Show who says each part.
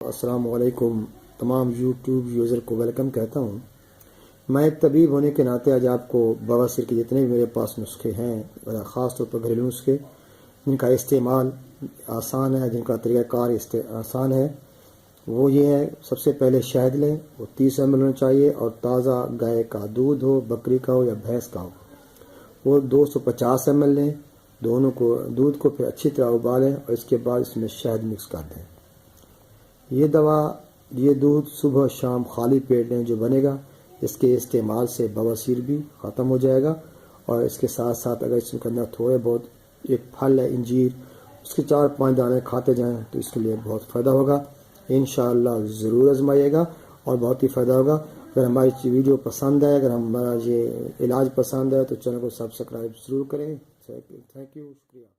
Speaker 1: السلام علیکم تمام یوٹیوب یوزر کو ویلکم کہتا ہوں۔ میں ایک طبیب ہونے کے ناطے آج آپ کو بواسیر کے جتنے بھی میرے پاس نسخے ہیں، خاص طور پر گھریلو نسخے جن کا استعمال آسان ہے، جن کا طریقہ کار آسان ہے، وہ یہ ہے۔ سب سے پہلے شہد لیں، وہ 30 ml ہونا چاہیے، اور تازہ گائے کا دودھ ہو، بکری کا ہو یا بھینس کا ہو، وہ 250 ml لیں۔ دونوں کو دودھ کو پھر اچھی طرح ابالیں اور اس کے بعد اس میں شہد مکس کر دیں۔ یہ دودھ صبح و شام خالی پیٹ لیں، جو بنے گا اس کے استعمال سے بواسیر بھی ختم ہو جائے گا۔ اور اس کے ساتھ ساتھ اگر اس کے اندر تھوڑے بہت ایک پھل ہے انجیر، اس کے 4-5 دانے کھاتے جائیں تو اس کے لیے بہت فائدہ ہوگا۔ انشاءاللہ ضرور آزمائیے گا اور بہت ہی فائدہ ہوگا۔ اگر ہماری ویڈیو پسند ہے، اگر ہمارا یہ علاج پسند ہے تو چینل کو سبسکرائب ضرور کریں۔ تھینک یو، شکریہ۔